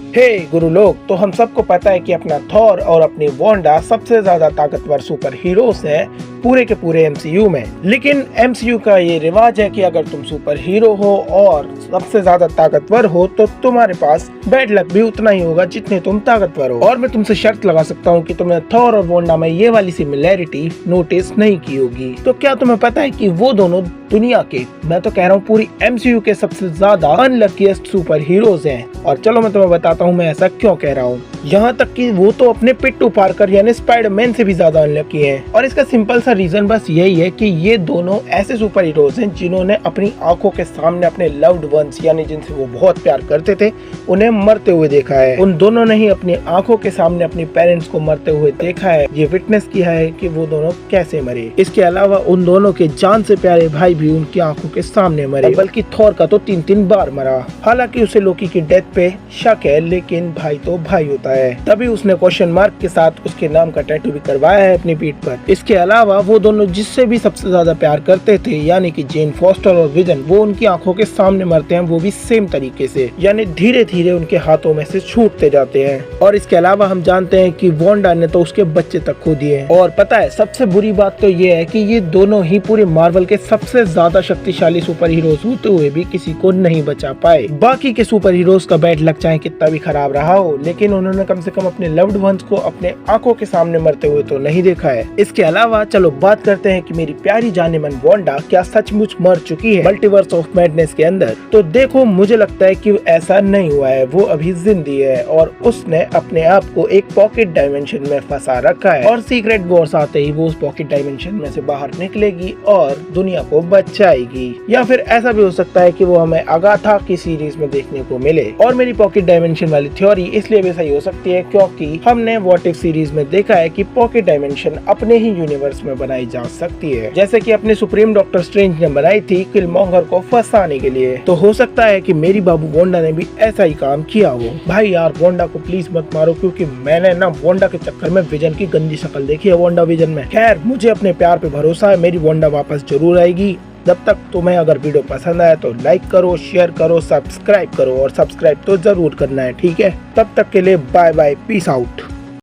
हे गुरु लोग, तो हम सबको पता है कि अपना थॉर और अपनी वांडा सबसे ज्यादा ताकतवर सुपर हीरोज हैं पूरे के पूरे एमसीयू में। लेकिन एमसीयू का ये रिवाज है कि अगर तुम सुपर हीरो हो और सबसे ज्यादा ताकतवर हो तो तुम्हारे पास बैड लक भी उतना ही होगा जितने तुम ताकतवर हो। और मैं तुमसे शर्त लगा सकता हूँ कि तुमने थॉर और वांडा में ये वाली सिमिलैरिटी नोटिस नहीं की होगी। तो क्या तुम्हें पता है कि वो दोनों दुनिया के, मैं तो कह रहा हूँ पूरी एमसीयू के सबसे ज्यादा अनलकीस्ट सुपर हीरोज हैं। और चलो मैं तुम्हें बताता हूँ मैं ऐसा क्यों कह रहा हूँ। यहाँ तक कि वो तो अपने पिट्टू पार्कर यानी स्पाइडरमैन से भी ज्यादा अनलकी हैं। और इसका सिंपल सा रीजन बस यही है कि ये दोनों ऐसे सुपर हीरोज हैं जिन्होंने अपनी आंखों के सामने अपने लव्ड वंस यानी जिनसे वो बहुत प्यार करते थे उन्हें मरते हुए देखा है। उन दोनों ने ही अपनी आंखों के सामने अपने पेरेंट्स को मरते हुए देखा है, ये विटनेस किया है कि वो दोनों कैसे मरे। इसके अलावा उन दोनों के जान से प्यारे भाई भी उनकी आंखों के सामने मरे, बल्कि थॉर का तो 3-3 बार मरा। हालांकि उसे लोकी की डेथ पे शक है, लेकिन भाई तो भाई होता है, तभी उसने क्वेश्चन मार्क के साथ उसके नाम का टैटू भी करवाया है अपनी पीठ पर। इसके अलावा वो दोनों जिससे भी सबसे ज्यादा प्यार करते थे यानी कि जेन फॉस्टर और विजन, वो उनकी आंखों के सामने मरते हैं, वो भी सेम तरीके से, यानी धीरे धीरे उनके हाथों में से छूटते जाते हैं। और इसके अलावा हम जानते हैं कि वांडा ने तो उसके बच्चे तक खो दिए। और पता है सबसे बुरी बात तो ये है कि ये दोनों ही पूरे मार्वल के सबसे ज्यादा शक्तिशाली सुपर हीरोज होते हुए भी किसी को नहीं बचा पाए। बाकी के सुपर हीरोज का बैड लक चाहे कितना भी खराब रहा हो, लेकिन उन्होंने कम से कम अपने लव्ड वंस को अपने आंखों के सामने मरते हुए तो नहीं देखा है। इसके अलावा चलो बात करते हैं कि मेरी प्यारी जाने मन वांडा क्या सचमुच मर चुकी है मल्टीवर्स ऑफ मैडनेस के अंदर। तो देखो मुझे लगता है कि ऐसा नहीं हुआ है, वो अभी जिंदी है और उसने अपने आप को एक पॉकेट डायमेंशन में फंसा रखा है और सीक्रेट वॉर्स आते ही वो उस पॉकेट डायमेंशन में से बाहर निकलेगी और दुनिया को बचाएगी। या फिर ऐसा भी हो सकता है कि वो हमें अगाथा की सीरीज में देखने को मिले। और मेरी पॉकेट डायमेंशन वाली थ्योरी इसलिए भी सही हो सकती है क्योंकि हमने व्हाट इफ सीरीज में देखा है कि पॉकेट डायमेंशन अपने ही यूनिवर्स में बनाई जा सकती है, जैसे कि अपने सुप्रीम डॉक्टर स्ट्रेंज ने बनाई थी किलमॉन्गर को फंसाने के लिए। तो हो सकता है कि मेरी बाबू वांडा ने भी ऐसा ही काम किया हो। भाई यार वांडा को प्लीज मत मारो, क्योंकि मैंने ना वांडा के चक्कर में विजन की गंदी शक्ल देखी है वांडा विजन में। खैर मुझे अपने प्यार पे भरोसा है, मेरी वांडा वापस जरूर आएगी। जब तक तुम्हें अगर वीडियो पसंद आए तो लाइक करो, शेयर करो, सब्सक्राइब करो, और सब्सक्राइब तो जरूर करना है, ठीक है। तब तक के लिए बाय बाय, पीस आउट।